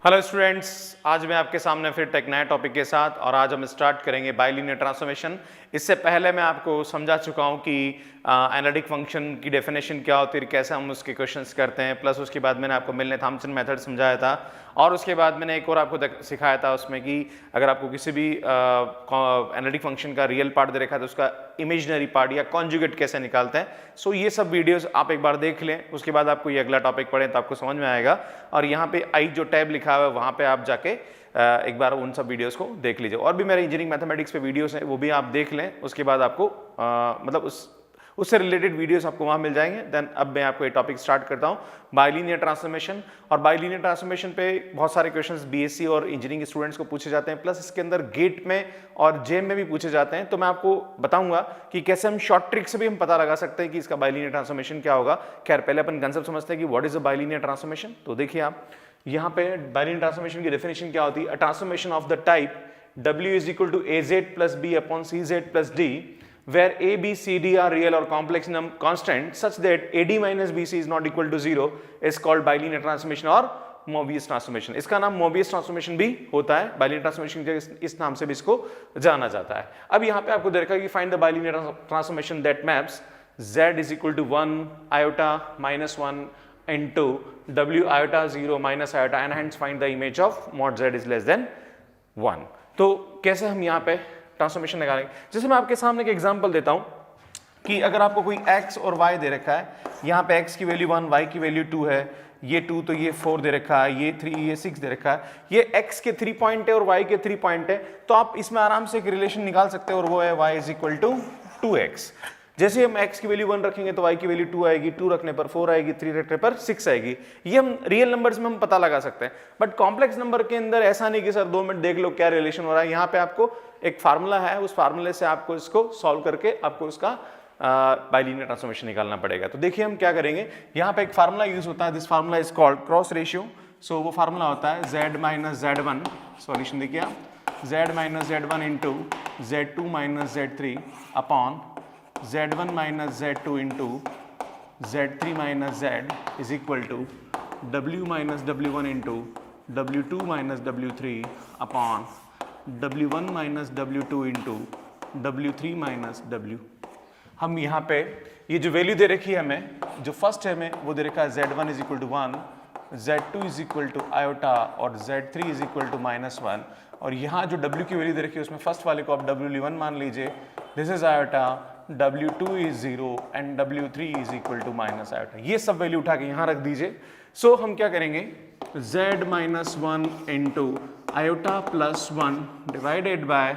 Hello students, आज मैं आपके सामने फिर एक नए टॉपिक के साथ और आज हम स्टार्ट करेंगे बाइलिनियर ट्रांसफॉर्मेशन। इससे पहले मैं आपको समझा चुका हूं कि एनालिटिक फंक्शन की डेफिनेशन क्या होती है, कैसे हम उसके क्वेश्चंस करते हैं, प्लस उसके बाद मैंने आपको मिलने थॉम्सन मेथड समझाया था और उसके बाद मैंने एक और आपको सिखाया था उसमें कि अगर आपको किसी भी एनालिटिक फंक्शन का रियल पार्ट दे रखा है तो उसका इमेजिनरी पार्ट या कॉन्जुगेट कैसे निकालते हैं। सो ये सब वीडियोस आप एक बार देख लें, उसके बाद आपको ये अगला टॉपिक पढ़ें तो आपको समझ में आएगा। और यहाँ पे आई जो टैब लिखा हुआ है वहाँ पे आप जाके एक बार उन सब वीडियोस को देख लीजिए। और भी मेरे इंजीनियरिंग मैथमेटिक्स पे वीडियोस हैं, वो भी आप देख लें। उसके बाद आपको मतलब उससे रिलेटेड वीडियोस आपको वहाँ मिल जाएंगे। देन अब मैं आपको ये टॉपिक स्टार्ट करता हूँ, बाइलिनियर ट्रांसफॉर्मेशन। और बाइलिनियर ट्रांसफॉर्मेशन पे बहुत सारे क्वेश्चंस बीएससी और इंजीनियरिंग स्टूडेंट्स को पूछे जाते हैं, प्लस इसके अंदर गेट में और जेम में भी पूछे जाते हैं। तो मैं आपको बताऊंगा कि कैसे हम शॉर्ट ट्रिक से भी हम पता लगा सकते हैं कि इसका बाइलिनियर ट्रांसफॉर्मेशन क्या होगा। खैर पहले अपन कंसेप्ट समझते हैं कि what is a bilinear transformation. तो देखिए आप यहाँ पे बाइलिनियर ट्रांसफॉर्मेशन की डेफिनेशन क्या होती है। A transformation of the type W is equal to AZ plus B upon CZ plus D where A, B, C, D are real or complex constant such that AD minus BC is not equal to 0 is called bilinear transformation or Mobius transformation। इसका नाम Mobius transformation भी होता है। bilinear transformation के इस नाम से भी इसको जाना जाता है। अब यहाँ पे आपको दे रखा है कि find the bilinear transformation that maps Z is equal to 1 iota minus 1 into W iota 0 minus iota and hence find the image of mod Z is less than 1। तो कैसे हम यहाँ पे ट्रांसफॉर्मेशन निकालेंगे। जैसे मैं आपके सामने एक एग्जांपल देता हूँ कि अगर आपको कोई x और y दे रखा है, यहाँ पे x की वैल्यू 1, y की वैल्यू 2 है, ये 2 तो ये 4 दे रखा है, ये 3 ये 6 दे रखा है, ये x के 3 पॉइंट है और y के 3 पॉइंट है, तो आप इसमें आराम से एक रिलेशन निकाल सकते हो और वो है y is equal to 2x। जैसे हम x की वैल्यू 1 रखेंगे तो y की वैल्यू 2 आएगी, 2 रखने पर 4 आएगी, 3 रखने पर 6 आएगी। ये हम रियल नंबर्स में हम पता लगा सकते हैं, बट कॉम्प्लेक्स नंबर के अंदर ऐसा नहीं कि सर 2 मिनट देख लो क्या रिलेशन हो रहा है। यहाँ पे आपको एक फार्मूला है, उस फार्मूले से आपको इसको सॉल्व करके आपको इसका बाइलिनियर ट्रांसफॉर्मेशन निकालना पड़ेगा। तो देखिए हम क्या करेंगे, यहाँ पे एक फार्मूला यूज होता है, this formula is called cross ratio. So वो फार्मूला होता है z माइनस z1, सॉल्यूशन देखिए आप, z minus z1 into z2 minus z3 upon z1 minus z2 into z3 minus z is equal to w minus w1 into w2 minus w3 upon w1 minus w2 into w3 minus w। हम यहाँ पे ये जो value दे रखी है हमें, जो first है हमें वो दे रखा है z1 is equal to 1, z2 is equal to iota और z3 इज इक्वल टू -1। और यहाँ जो w की वैल्यू दे रखी है उसमें फर्स्ट वाले को आप w1 मान लीजिए, this is iota, w2 is 0 and w3 is equal to minus iota. ये सब वैल्यू उठा के यहाँ रख दीजिए। सो हम क्या करेंगे, z minus 1 into iota plus 1 divided by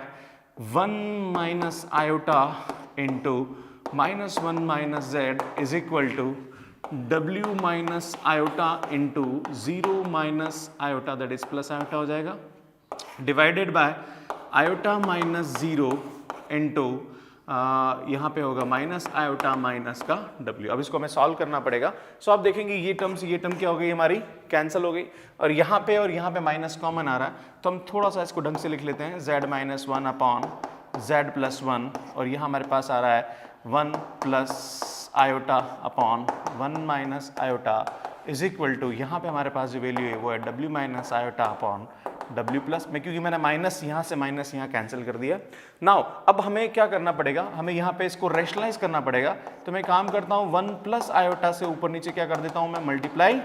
1 minus iota into -1 minus z is equal to w minus iota into 0 minus iota that is plus iota हो जाएगा, divided by iota minus 0 into यहाँ पे होगा माइनस आयोटा माइनस का w। अब इसको हमें solve करना पड़ेगा। सो आप देखेंगे ये टर्म क्या हो गई हमारी, कैंसिल हो गई और यहाँ पे माइनस कॉमन आ रहा है, तो हम थोड़ा सा इसको ढंग से लिख लेते हैं, z minus 1 upon z plus 1 और यहाँ हमारे पास आ रहा है 1 plus iota upon 1 minus iota is equal to, यहाँ पे हमारे पास जो वैल्यू है वो है w minus iota upon w plus में, क्योंकि मैंने माइनस से माइनस यहाँ कैंसिल कर दिया। नाउ अब हमें क्या करना पड़ेगा, हमें यहाँ पे इसको रेशनलाइज करना पड़ेगा। तो मैं काम करता हूँ 1 प्लस आयोटा से ऊपर नीचे क्या कर देता हूँ, मैं मल्टीप्लाई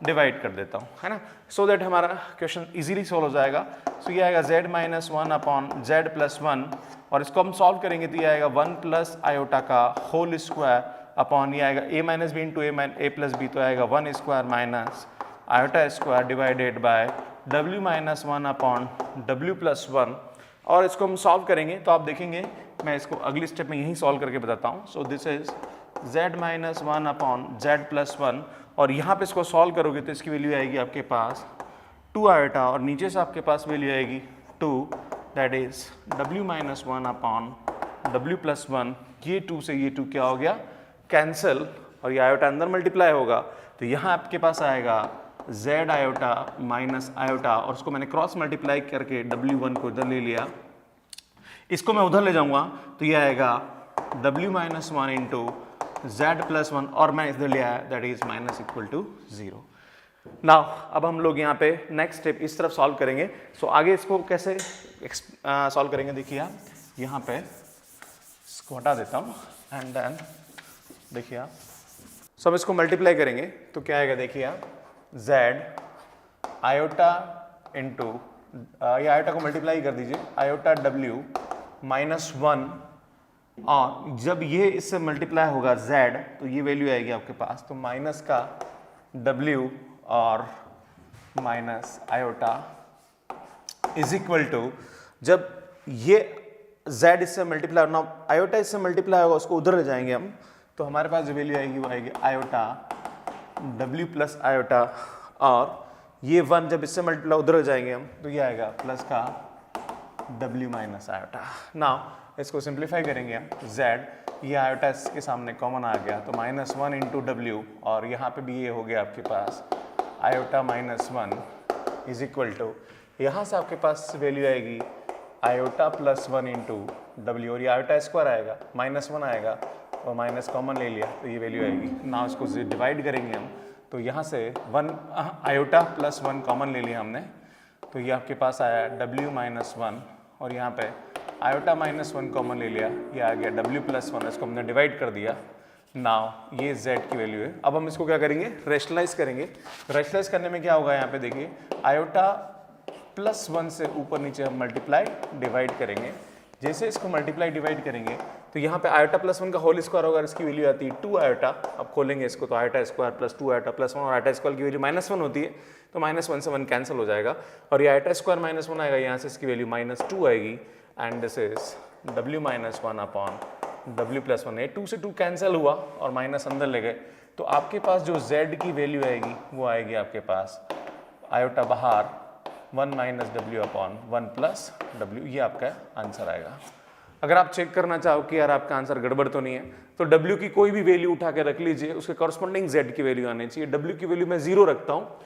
डिवाइड कर देता हूँ, है ना, सो दैट हमारा क्वेश्चन इजीली सॉल्व हो जाएगा। सो ये आएगा z minus 1 upon z plus 1 और इसको हम सॉल्व करेंगे तो ये आएगा 1 प्लस आयोटा का होल स्क्वायर अपॉन ये आएगा a minus B into a plus B, तो आएगा 1 square minus iota square divided by w minus 1 upon w plus 1। और इसको हम सॉल्व करेंगे तो आप देखेंगे, मैं इसको अगली स्टेप में यहीं सॉल्व करके बताता हूँ। So this is z minus 1 upon z plus 1 और यहाँ पे इसको सॉल्व करोगे तो इसकी वैल्यू आएगी आपके पास 2 आयोटा और नीचे से आपके पास वैल्यू आएगी 2, that is w minus 1 upon w plus 1। ये 2 से ये 2 क्या हो गया, कैंसिल, और ये आयोटा अंदर मल्टीप्लाई होगा तो यहाँ आपके पास आएगा z आयोटा माइनस आयोटा और उसको मैंने क्रॉस मल्टीप्लाई करके w1 को इधर ले लिया, इसको मैं उधर ले जाऊंगा तो ये आएगा w minus 1 into z plus 1 और मैं इधर ले आया that is minus equal to 0। Now अब हम लोग यहाँ पे नेक्स्ट स्टेप इस तरफ सॉल्व करेंगे। सो आगे इसको कैसे सॉल्व करेंगे, देखिए आप यहाँ पे इसको हटा देता हूँ एंड देन देखिए आप, सो हम इसको मल्टीप्लाई करेंगे तो क्या आएगा, देखिए आप z आयोटा इंटू ये आयोटा को मल्टीप्लाई कर दीजिए, आयोटा w माइनस 1, और जब ये इससे मल्टीप्लाई होगा z तो ये वैल्यू आएगी आपके पास, तो माइनस का w और minus iota is equal to, जब ये z इससे मल्टीप्लाई होना, आयोटा इससे मल्टीप्लाई होगा उसको उधर ले जाएंगे हम, तो हमारे पास जो वैल्यू आएगी वो आएगी आयोटा w प्लस आयोटा, और ये 1 जब इससे मल्टीप्लाई उधर ले जाएंगे हम तो ये आएगा प्लस का w माइनस आयोटा। नाउ इसको सिंप्लीफाई करेंगे हम, z ये आयोटा इसके सामने कॉमन आ गया तो माइनस 1 इंटू डब्ल्यू, और यहाँ पे भी ये हो गया आपके पास iota minus 1 is equal to, यहाँ से आपके पास वैल्यू आएगी आयोटा प्लस 1 इंटू डब्ल्यू, और ये आयोटा स्क्वायर आएगा, माइनस 1 आएगा और माइनस कॉमन ले लिया तो ये वैल्यू आएगी। नाउ इसको डिवाइड करेंगे हम, तो यहाँ से 1 आयोटा प्लस 1 कॉमन ले लिया हमने, तो ये आपके पास आया w माइनस 1, और यहाँ पे आयोटा माइनस 1 कॉमन ले लिया, ये आ गया w प्लस 1, इसको हमने डिवाइड कर दिया। नाउ ये z की वैल्यू है। अब हम इसको क्या करेंगे, रेशनलाइज करेंगे। रेशनलाइज करने में क्या होगा, यहाँ पे देखिए आयोटा प्लस 1 से ऊपर नीचे हम मल्टीप्लाई डिवाइड करेंगे। जैसे इसको मल्टीप्लाई डिवाइड करेंगे तो यहाँ पे आयोटा प्लस 1 का होल स्क्वायर होगा, इसकी वैल्यू आती है 2 आयोटा। अब खोलेंगे इसको तो iota square plus 2 iota plus 1, और आयोटा स्क्वायर की वैल्यू माइनस 1 होती है तो माइनस 1 से 1 कैंसिल हो जाएगा, और ये आयोटा स्क्वायर माइनस 1 आएगा, यहाँ से इसकी वैल्यू माइनस 2 आएगी, and this is w minus 1 upon w plus 1। 2 से 2 कैंसिल हुआ और माइनस अंदर ले गए, तो आपके पास जो z की वैल्यू आएगी वो आएगी आपके पास आयोटा बाहर 1 minus W upon 1 plus W, ये आपका आंसर आएगा। अगर आप चेक करना चाहो कि यार आपका आंसर गड़बड़ तो नहीं है, तो w की कोई भी वैल्यू उठा के रख लीजिए, उसके कॉरस्पॉन्डिंग z की वैल्यू आनी चाहिए। w की वैल्यू मैं 0 रखता हूँ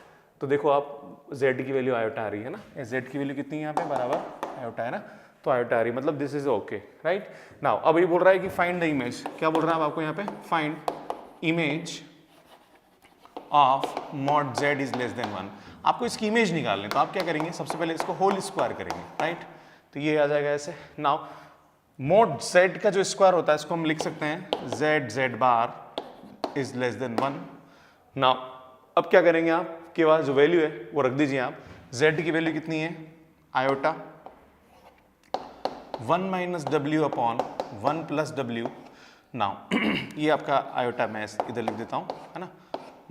तो देखो आप z की वैल्यू आयोटा आ रही है ना, z की वैल्यू कितनी है यहाँ पे, बराबर आयोटा है ना, तो आयोटा आ रही है, मतलब this is okay right. Now अब ये बोल रहा है कि फाइंड द इमेज, क्या बोल रहा है आपको यहाँ पे, find image of mod z is less than 1। आपको इसकी इमेज निकालनी है, तो आप क्या करेंगे, सबसे पहले इसको होल स्क्वायर करेंगे राइट, तो ये आ जाएगा ऐसे। नाउ मोड z का जो स्क्वायर होता है इसको हम लिख सकते हैं z bar is less than 1। Now अब क्या करेंगे, आप के पास जो वैल्यू है वो रख दीजिए आप, z की वैल्यू कितनी है, iota 1 minus W upon 1 plus W. Now ये आपका आयोटा मैं इधर लिख देता हूँ, है ना।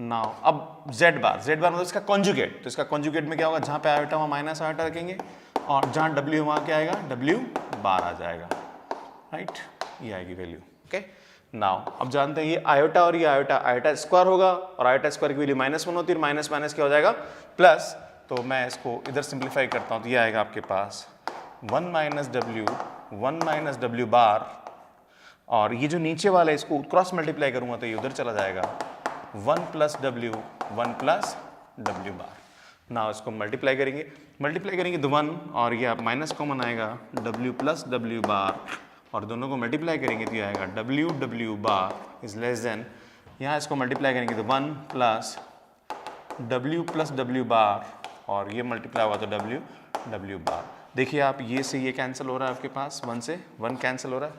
नाउ अब z बार मतलब इसका कॉन्जुगेट, तो इसका कॉन्जुगेट में क्या होगा, जहाँ पे आयोटा वहाँ माइनस आयोटा रखेंगे, और जहाँ w वहाँ क्या आएगा, w बार आ जाएगा राइट, ये आएगी वैल्यू ओके। नाउ अब जानते हैं ये आयोटा और ये आयोटा स्क्वायर होगा, और आयोटा स्क्वायर की वैल्यू माइनस 1 होती है, माइनस माइनस क्या हो जाएगा प्लस, तो मैं इसको इधर सिंप्लीफाई करता हूँ तो ये आएगा आपके पास 1 माइनस डब्ल्यू बार, और ये जो नीचे वाला है इसको क्रॉस मल्टीप्लाई करूंगा तो ये उधर चला जाएगा 1 प्लस डब्ल्यू बार। ना इसको मल्टीप्लाई करेंगे तो 1, और ये आप माइनस कॉमन आएगा w प्लस डब्ल्यू बार, और दोनों को मल्टीप्लाई करेंगे तो ये आएगा w bar is less then, यहाँ इसको मल्टीप्लाई करेंगे तो 1 प्लस w बार, और ये मल्टीप्लाई हुआ तो w बार। देखिए आप ये से ये कैंसिल हो रहा है आपके पास, 1 से 1 कैंसिल हो रहा है।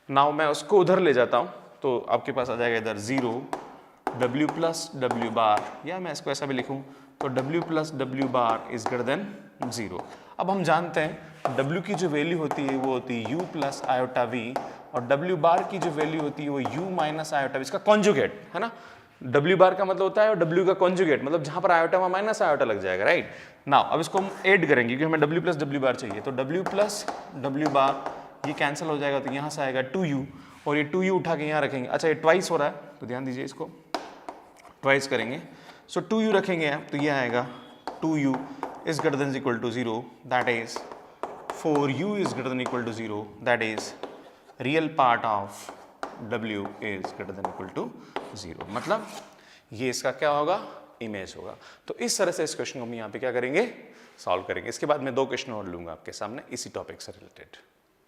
नाउ मैं उसको उधर ले जाता हूँ तो आपके पास आ जाएगा इधर 0 w प्लस डब्ल्यू बार, या मैं इसको ऐसा भी लिखूँ तो w plus W bar is greater then 0। अब हम जानते हैं w की जो वैल्यू होती है वो होती है u प्लस आयोटा v, और w बार की जो वैल्यू होती है वो u माइनस आयोटा v, इसका कॉन्जुगेट है ना। w बार का मतलब होता है और w का कॉन्जुगेट, मतलब जहाँ पर आयोटा वहाँ माइनस आयोटा लग जाएगा राइट। नाउ अब इसको हम ऐड करेंगे क्योंकि हमें w प्लस डब्ल्यू बार चाहिए, तो w प्लस डब्ल्यू बार ये कैंसिल हो जाएगा, तो यहाँ से आएगा 2u, और ये 2u उठा के यहाँ रखेंगे। अच्छा ये ट्वाइस हो रहा है तो ध्यान दीजिए, इसको ट्वाइस करेंगे, सो 2u रखेंगे आप तो ये आएगा 2u is greater than equal to 0, that is 4u is greater than equal to 0, that is real part of w is greater than equal to 0, मतलब ये इसका क्या होगा, इमेज होगा। तो इस तरह से इस क्वेश्चन को हम यहाँ पे क्या करेंगे, सॉल्व करेंगे। इसके बाद मैं 2 क्वेश्चन और लूंगा आपके सामने इसी टॉपिक से रिलेटेड।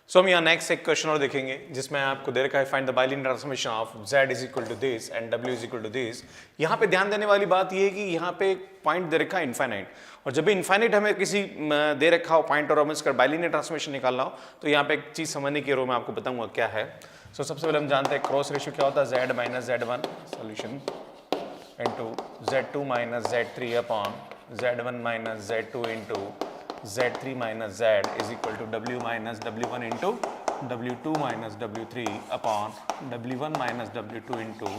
सो हम यहाँ नेक्स्ट एक क्वेश्चन और देखेंगे जिसमें आपको दे रखा है find the bilinear transformation of z is equal to this and w is equal to this. यहाँ पे ध्यान देने वाली बात ये है कि यहाँ पे एक पॉइंट दे रखा है इनफाइनाइट, और जब भी इनफाइनाइट हमें किसी दे रखा हो पॉइंट और हमें इसका बाइलिनियर ट्रांसफॉर्मेशन निकालना हो तो यहाँ पे एक चीज समझने की रो मैं आपको बताऊंगा क्या है। सो सबसे पहले हम जानते हैं क्रॉस रेशियो क्या होता है, z minus z1 solution into z2 minus z3 upon z1 minus z2 into z3 minus z is equal to w minus w1 into w2 minus w3 upon w1 minus w2 into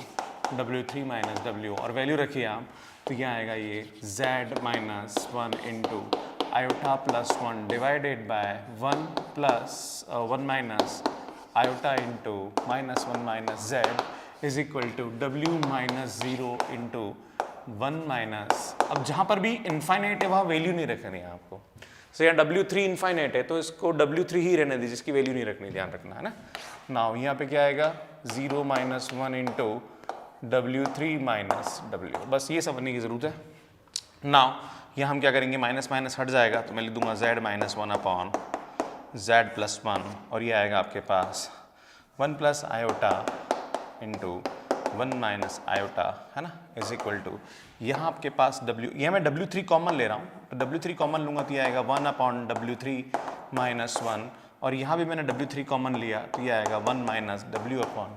w3 minus w, और value रखिए आप तो क्या आएगा ये z minus 1 into iota plus 1 divided by 1 plus 1 minus iota into minus 1 minus z is equal to w minus 0 into 1 minus, अब जहाँ पर भी इनफाइनाइट है वहाँ वैल्यू नहीं रखनी है आपको। तो यहाँ W3 इनफाइनाइट है तो इसको W3 ही रहने दीजिए, जिसकी वैल्यू नहीं रखनी, ध्यान रखना है ना। नाउ यहाँ पे क्या आएगा 0 minus 1 into W3 minus W, बस ये समझने की जरूरत है। नाउ यहाँ हम क्या करेंगे, माइनस माइनस हट जाएगा तो मैं लिख दूंगा z minus 1 upon z plus 1, और ये आएगा आपके पास 1 plus iota into 1 minus iota, है ना, इज इक्वल टू यहाँ आपके पास W, ये मैं W3 कॉमन ले रहा हूँ तो W3 कॉमन लूँगा तो ये आएगा 1 अपॉन W3 माइनस 1, और यहाँ भी मैंने W3 कॉमन लिया तो ये आएगा 1 माइनस W अपॉन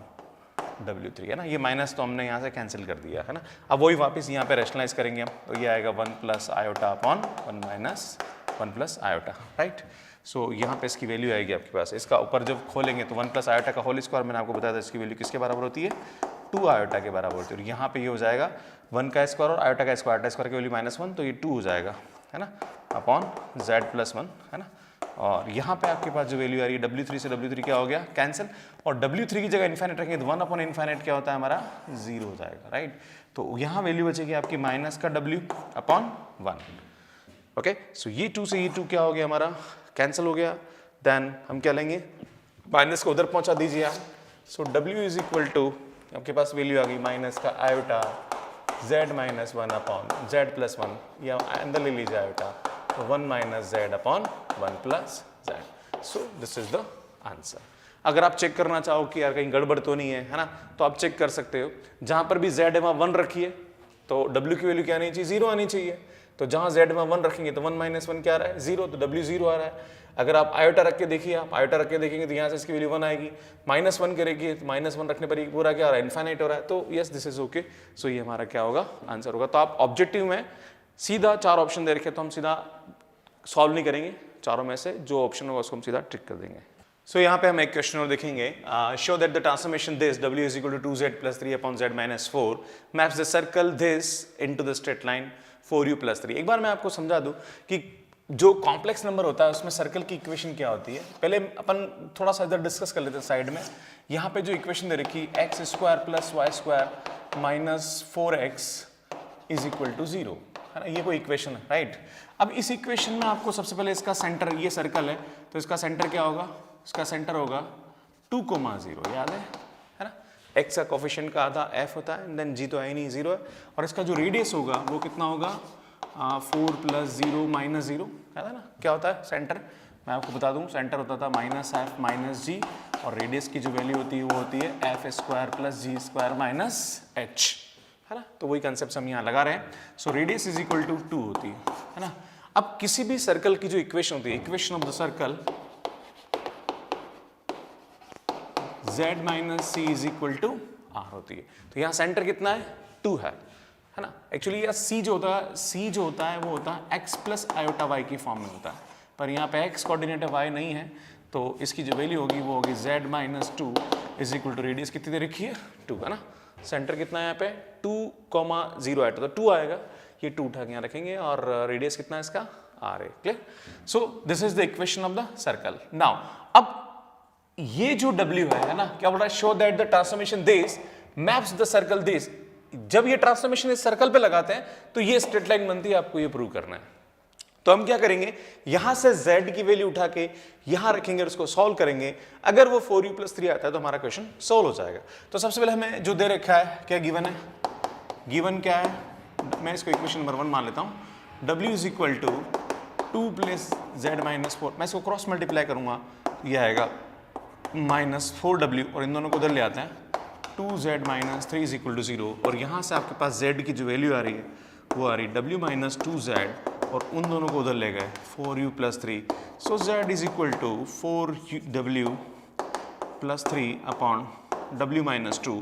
W3, है ना। ये माइनस तो हमने यहाँ से कैंसिल कर दिया है ना। अब वही वापस यहाँ पे रैशनलाइज करेंगे हम तो ये आएगा 1 plus iota upon 1 minus 1 plus iota, right. So यहाँ पे इसकी वैल्यू आएगी आपके पास, इसका ऊपर जब खोलेंगे तो 1 प्लस आयोटा का होल स्क्वायर, मैंने आपको बताया था इसकी वैल्यू किसके बराबर होती है, 2 आयोटा के बराबर होती है, और यहाँ पे ये हो जाएगा 1 का स्क्वायर और आयोटा का स्क्वायर, आयोटा स्क्वायर की वैल्यू -1 तो ये 2 हो जाएगा, है ना, अपॉन z प्लस 1, है ना। और यहाँ पे आपके पास जो वैल्यू आ रही है W3 से W3 क्या हो गया कैंसिल, और W3 की जगह इन्फाइनाइट रखेंगे तो 1 अपॉन इन्फाइनाइट क्या होता है हमारा 0 हो जाएगा, राइट। तो यहाँ वैल्यू बचेगी आपकी माइनस का W अपॉन 1, ओके। सो ये 2 से ये 2 क्या हो गया हमारा कैंसिल हो गया, देन हम क्या लेंगे, माइनस को उधर पहुँचा दीजिए आप। सो W इज इक्वल टू आपके पास वैल्यू आ गई माइनस का iota z minus 1 upon z plus 1, या अंदर ले लीजिए आयोटा तो 1 minus z upon 1 plus z। So this is the answer. अगर आप चेक करना चाहो कि यार कहीं गड़बड़ तो नहीं है ना, तो आप चेक कर सकते हो, जहाँ पर भी z है वहाँ 1 रखिए तो w की वैल्यू क्या आनी चाहिए, 0 आनी चाहिए। तो जहाँ z में 1 रखेंगे तो 1 माइनस 1 क्या आ रहा है 0, तो w 0 आ रहा है। अगर आप आयोटा रख के देखिए, आप आयोटा रख के देखेंगे तो यहाँ से इसकी वैल्यू 1 आएगी, -1 करेगी तो -1 रखने पर ये पूरा क्या आ रहा है इनफाइनाइट हो रहा है, तो यस दिस इज ओके। सो ये हमारा क्या होगा आंसर होगा। तो आप ऑब्जेक्टिव में सीधा 4 ऑप्शन दे रखे तो हम सीधा सॉल्व नहीं करेंगे, चारों में से जो ऑप्शन होगा उसको हम सीधा टिक कर देंगे। सो यहाँ पे हम एक क्वेश्चन और देखेंगे, show that the transformation this w is equal to 2z plus 3 upon z minus 4 maps the circle this into the straight line 4u plus 3। एक बार मैं आपको समझा दूं कि जो कॉम्प्लेक्स नंबर होता है उसमें सर्कल की इक्वेशन क्या होती है, पहले अपन थोड़ा सा इधर डिस्कस कर लेते हैं साइड में। यहाँ पे जो इक्वेशन दे रखी x square plus y square minus 4x is equal to 0, है ना, ये कोई इक्वेशन है, राइट। अब इस इक्वेशन में आपको सबसे पहले इसका सेंटर, ये सर्कल है तो इसका सेंटर क्या होगा, इसका सेंटर होगा 2,0, याद है ना। x का कोफिशिएंट का आधा f होता है, देन g तो है ही नहीं 0 है, और इसका जो रेडियस होगा वो कितना होगा 4 प्लस 0 माइनस 0, है ना। क्या होता है सेंटर, मैं आपको बता दूं सेंटर होता था -f माइनस g, और रेडियस की जो वैल्यू होती है वो होती है f square plus g square minus h, है ना। तो वही कंसेप्ट हम यहाँ लगा रहे हैं। So radius is equal to 2 होती है ना। अब किसी भी सर्कल की जो इक्वेशन होती है, equation of the circle z minus c is equal to r होती है। तो यहाँ सेंटर कितना है 2 है ना। एक्चुअली यह c जो होता है वो होता है x प्लस आयोटा y की फॉर्म में होता है, पर यहाँ पे x कोऑर्डिनेट है y नहीं है, तो इसकी जो वैल्यू होगी वो होगी z minus 2 is equal to radius कितनी दे रखी है 2, है ना। सेंटर कितना है यहाँ पे 2,0 आया तो 2 आएगा, ये 2 उठा के यहाँ रखेंगे, और रेडियस कितना है इसका r है, clear. So this is the equation of the circle. Now अब ये जो w है ना, क्या बोल रहा है, show that the transformation this maps the circle this. जब ये ट्रांसफॉर्मेशन इस सर्कल पे लगाते हैं तो ये स्ट्रेट लाइन बनती है, आपको ये प्रूव करना है। तो हम क्या करेंगे, यहां से z की वैल्यू उठा के यहां रखेंगे और उसको सॉल्व करेंगे। अगर वो 4u प्लस 3 आता है तो हमारा क्वेश्चन सॉल्व हो जाएगा। तो सबसे पहले हमें जो दे रखा है क्या गिवन है, गिवन क्या है, मैं इसको इक्वेशन नंबर 1 मान लेता हूं, w is equal to 2 plus z minus 4, मैं इसको क्रॉस मल्टीप्लाई करूंगा ये आएगा -4w और इन दोनों को उधर ले आते हैं 2z minus 3 is equal to 0 और यहाँ से आपके पास z की जो वैल्यू आ रही है वो आ रही है w माइनस 2z और उन दोनों को उधर ले गए 4u plus 3 so z is equal to 4w plus 3 upon w minus 2।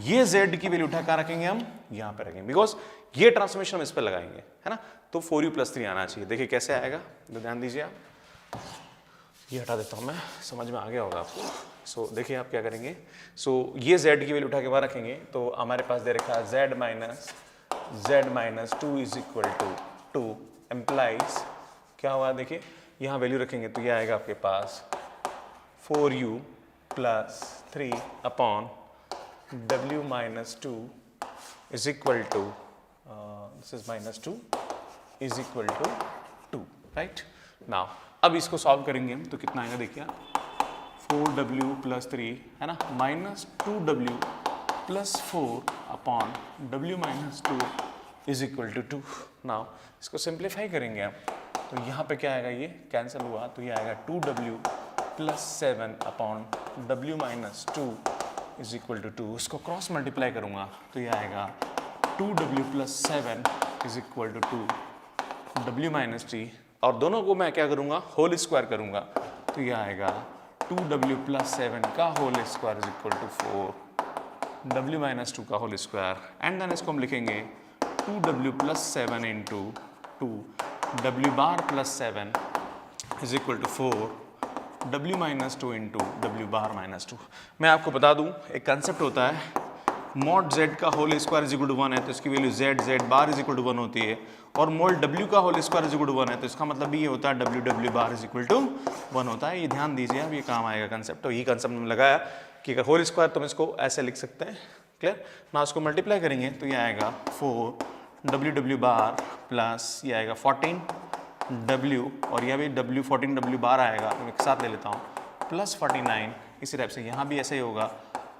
ये z की वैल्यू उठा कर रखेंगे हम यहाँ पे रखेंगे बिकॉज ये ट्रांसफॉर्मेशन हम इस पर लगाएंगे है ना। तो 4u प्लस 3 आना चाहिए। देखिए कैसे आएगा तो ध्यान दीजिए आप, ये हटा देता हूँ मैं, समझ में आ गया होगा आपको। सो देखिए आप क्या करेंगे, ये z की वैल्यू उठा के बाहर रखेंगे तो हमारे पास दे रखा है z minus 2 is equal to 2 implies क्या हुआ, देखिए यहाँ वैल्यू रखेंगे तो ये आएगा आपके पास 4u plus 3 upon w minus 2 is equal to this is minus 2 is equal to 2 right. Now अब इसको सॉल्व करेंगे हम तो कितना आएगा देखिए 4w प्लस 3 है ना minus 2w plus 4 upon w minus 2 is equal to 2। Now इसको सिंप्लीफाई करेंगे आप तो यहाँ पे क्या आएगा, ये कैंसिल हुआ तो ये आएगा 2w plus 7 upon w minus 2 is equal to 2। इसको क्रॉस मल्टीप्लाई करूँगा तो ये आएगा 2w plus 7 is equal to 2 w minus 3 और दोनों को मैं क्या करूँगा होल स्क्वायर करूँगा तो ये आएगा 2w प्लस 7 का whole square is equal to 4 w minus 2 का होल स्क्वायर एंड देन इसको हम लिखेंगे 2w plus 7 into 2 w bar plus 7 is equal to 4 w minus 2 into w bar minus 2। मैं आपको बता दूं एक कंसेप्ट होता है मॉड z का whole square is equal to 1 है तो इसकी value z bar is equal to 1 होती है और मोड w का whole square is equal to 1 है तो इसका मतलब भी ये होता है w bar is equal to 1 होता है। ये ध्यान दीजिए अब, ये काम आएगा कंसेप्ट। तो ये कंसेप्ट हमने लगाया कि अगर होल स्क्वायर तो हम इसको ऐसे लिख सकते हैं, क्लियर ना। उसको मल्टीप्लाई करेंगे तो ये आएगा 4w बार प्लस ये आएगा 14w और यह भी14w बार आएगा तो एक साथ ले लेता हूँ प्लस 49। इसी टाइप से यहाँ भी ऐसे ही होगा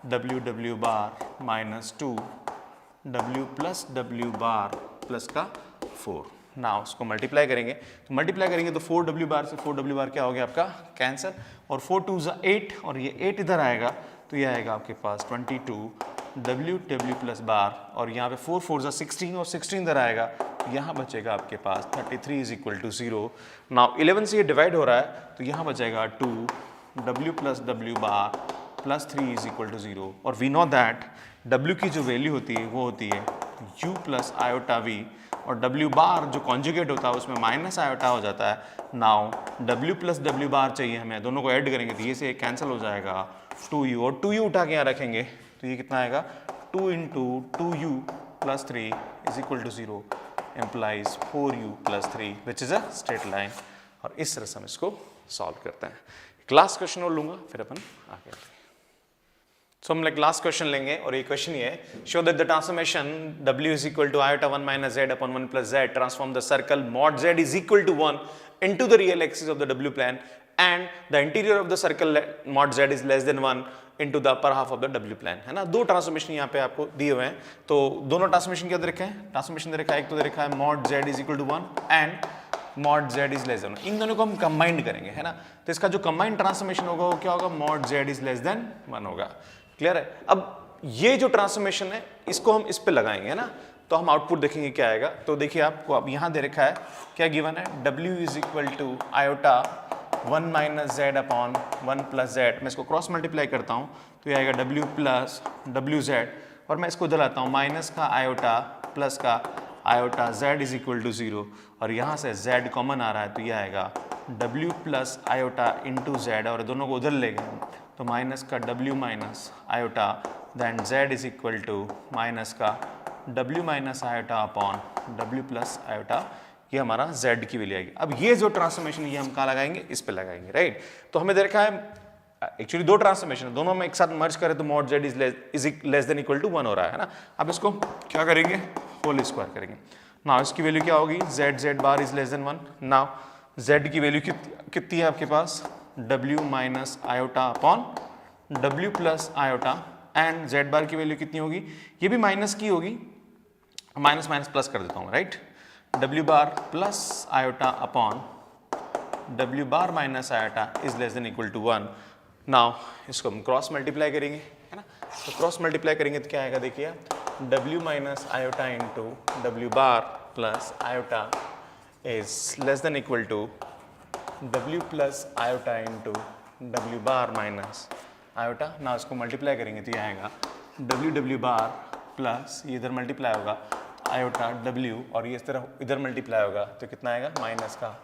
w bar minus 2 w plus w bar plus का 4। ना उसको मल्टीप्लाई करेंगे तो 4w बार से 4w बार क्या हो गया आपका कैंसिल और 4 2 8 और ये 8 इधर आएगा तो ये आएगा आपके पास 22 w प्लस बार और यहाँ पे 4 4 16 और 16 इधर आएगा तो यहाँ बचेगा आपके पास 33 इज इक्वल टू 0। नाउ 11 से ये डिवाइड हो रहा है तो यहाँ बचेगा 2 w plus w bar plus 3 is equal to 0 और वी नो दैट w की जो वैल्यू होती है वो होती है u प्लस आयोटा v और w बार जो कॉन्जुगेट होता है उसमें माइनस आयोटा हो जाता है। नाउ w प्लस w बार चाहिए हमें, दोनों को ऐड करेंगे तो ये से कैंसिल हो जाएगा 2u और 2u उठा के यहाँ रखेंगे तो ये कितना आएगा 2 into 2u plus 3 is equal to 0 implies 4u plus 3 which is a straight line. और इस तरह से हम इसको सॉल्व करते हैं। लास्ट क्वेश्चन और लूंगा फिर अपन आगे। सो हम लास्ट क्वेश्चन लेंगे और ये क्वेश्चन ये है, show that the transformation w is equal to iota 1 minus z upon 1 plus z transform the circle mod z is equal to 1 into the real axis of the w plane and the interior of the circle mod z is less than 1 into the upper half of the w plane, है ना। दो transformation यहाँ पे आपको दिए हुए हैं तो दोनों ट्रांसफॉर्मेशन क्या दे रखे हैं, ट्रांसफॉर्मेशन दे रखा है एक तो दे रखा है mod z is equal to 1 and mod z is less than 1। इन दोनों को हम कंबाइंड करेंगे, है ना। तो इसका जो कंबाइंड ट्रांसफॉर्मेशन होगा वो क्या होगा, mod z is less than 1 होगा। क्लियर है। अब ये जो ट्रांसफॉर्मेशन है इसको हम इस पे लगाएंगे, है ना। तो हम आउटपुट देखेंगे क्या आएगा। तो देखिए आपको अब यहाँ दे रखा है क्या गिवन है, w is equal to iota 1 minus z upon 1 plus z। मैं इसको क्रॉस मल्टीप्लाई करता हूँ तो ये आएगा w प्लस wz और मैं इसको इधर लाता हूँ माइनस का आयोटा प्लस का iota z is equal to 0 और यहाँ से z कॉमन आ रहा है तो ये आएगा w plus iota into z और दोनों को उधर ले गए तो माइनस का w minus iota then z is equal to minus का w minus iota upon w plus iota, ये हमारा z की वैल्यू आएगी। अब ये जो ट्रांसफॉर्मेशन ये हम कहाँ लगाएंगे, इस पे लगाएंगे, राइट। तो हमें दे रखा है एक्चुअली दो ट्रांसफॉर्मेशन, दोनों में एक साथ मर्ज करें तो mod z is less than equal to 1 हो रहा है ना। अब इसको क्या करेंगे, होल स्क्वायर करेंगे। नाउ इसकी वैल्यू क्या होगी, z bar is less than 1। Now z की वैल्यू कितनी है आपके पास, w minus iota upon w plus iota and z bar की वैल्यू कितनी होगी, ये भी माइनस की होगी, माइनस माइनस प्लस कर देता हूँ, right. w bar plus iota upon W bar minus iota is less than equal to 1। Now इसको हम क्रॉस मल्टीप्लाई करेंगे, है ना। तो क्रॉस मल्टीप्लाई करेंगे तो क्या आएगा, देखिए W minus iota into W bar plus iota is less than equal to W plus iota into W bar minus iota. ना इसको मल्टीप्लाई करेंगे तो ये आएगा W बार प्लस ये इधर मल्टीप्लाई होगा आयोटा W और ये इस तरह इधर मल्टीप्लाई होगा तो कितना आएगा माइनस का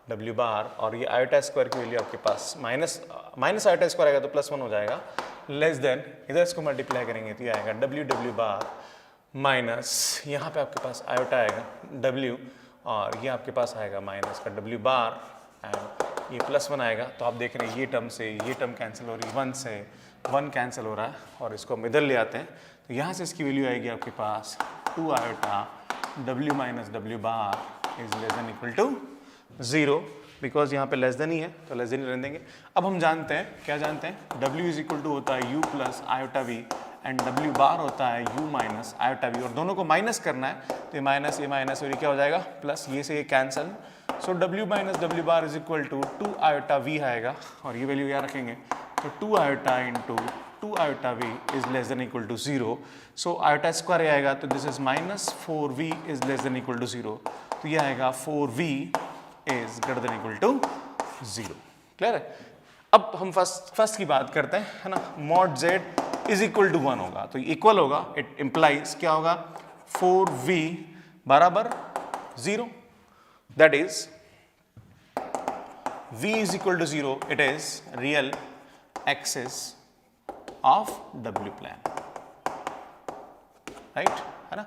W बार और ये आयोटा स्क्वायर की वैल्यू आपके पास माइनस आयोटा स्क्वायर आएगा तो +1 हो जाएगा, लेस देन इधर इसको मल्टीप्लाई करेंगे तो ये आएगा W बार माइनस यहाँ पे आपके पास आयोटा आएगा W और ये आपके पास आएगा माइनस का W बार एंड ये +1 आएगा। तो आप देख रहे हैं ये टर्म से ये टर्म कैंसिल हो रही है, 1 से 1 कैंसिल हो रहा है और इसको हम इधर ले आते हैं तो यहाँ से इसकी वैल्यू आएगी आपके पास 2 iota W minus W bar is less than equal to 0 because यहाँ पे लेस देन ही है तो लेस देन ही रहने देंगे। अब हम जानते हैं, क्या जानते हैं, W इज इक्वल टू होता है U plus iota V and W बार होता है U माइनस आयोटा V और दोनों को माइनस करना है तो ये माइनस और ये क्या हो जाएगा प्लस, ये से ये cancel. So W minus W bar is equal to 2 iota V आएगा और ये वैल्यू यहाँ रखेंगे तो 2 iota into 2 iota V is less than equal to 0। So iota square आएगा तो this is minus 4V is less than equal to 0 तो ये आएगा 4V is greater than equal to 0। Clear है। अब हम फर्स्ट की बात करते हैं, है ना। Mod z is equal to 1 होगा तो इक्वल होगा, इट इम्प्लाइज क्या होगा 4v बराबर 0, that is v is equal to 0, it is real axis of w plane, right, है ना।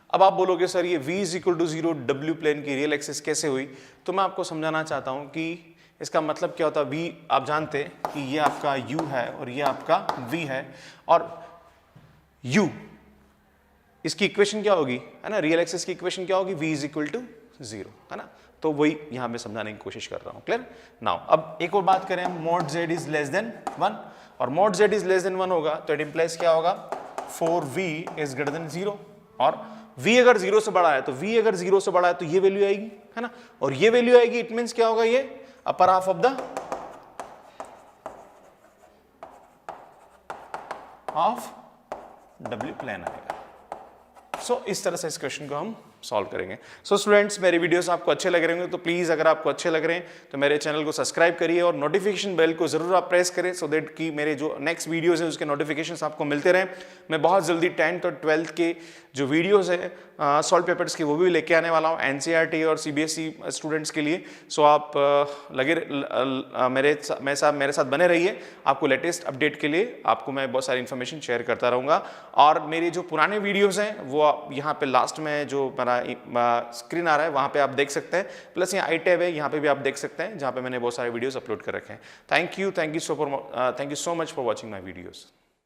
अब आप बोलोगे सर ये v is equal to 0 w plane की रियल एक्सिस कैसे हुई, तो मैं आपको समझाना चाहता हूं कि इसका मतलब क्या होता है। v आप जानते हैं कि ये आपका u है और ये आपका v है और u इसकी इक्वेशन क्या होगी, है ना, रियल एक्सिस की इक्वेशन क्या होगी, v इज इक्वल टू 0, है ना। तो वही यहां पे समझाने की कोशिश कर रहा हूं। क्लियर। नाउ अब एक और बात करें, mode z is less than 1 और mode z is less than 1 होगा तो इट इंप्लाइज क्या होगा 4v इज ग्रेटर देन 0 और v अगर 0 से बड़ा है तो v अगर 0 से बड़ा है तो ये वैल्यू आएगी, है ना, और ये वैल्यू आएगी, इट मींस क्या होगा, ये upper half of the w plane आएगा। सो इस तरह से इस क्वेश्चन को हम सॉल्व करेंगे। सो स्टूडेंट्स, मेरे वीडियोस आपको अच्छे लग रहे होंगे तो प्लीज़ अगर आपको अच्छे लग रहे हैं तो मेरे चैनल को सब्सक्राइब करिए और नोटिफिकेशन बेल को ज़रूर आप प्रेस करें सो दैट कि मेरे जो नेक्स्ट वीडियोस हैं उसके नोटिफिकेशंस आपको मिलते रहें। मैं बहुत जल्दी 10th और 12th के जो वीडियोस हैं सॉल्व पेपर्स की वो भी लेके आने वाला हूँ NCERT और CBSE स्टूडेंट्स के लिए। सो आप मेरे साथ बने रहिए, आपको लेटेस्ट अपडेट के लिए आपको मैं बहुत सारी इन्फॉर्मेशन शेयर करता रहूँगा। और मेरे जो पुराने वीडियोज़ हैं वो आप यहाँ पे लास्ट में जो स्क्रीन आ रहा है वहाँ पे आप देख सकते हैं, प्लस यहाँ आई टैब है, यहाँ पे भी आप देख सकते हैं जहाँ पे मैंने बहुत सारे वीडियोस अपलोड कर रखे हैं। Thank you so much for watching my videos.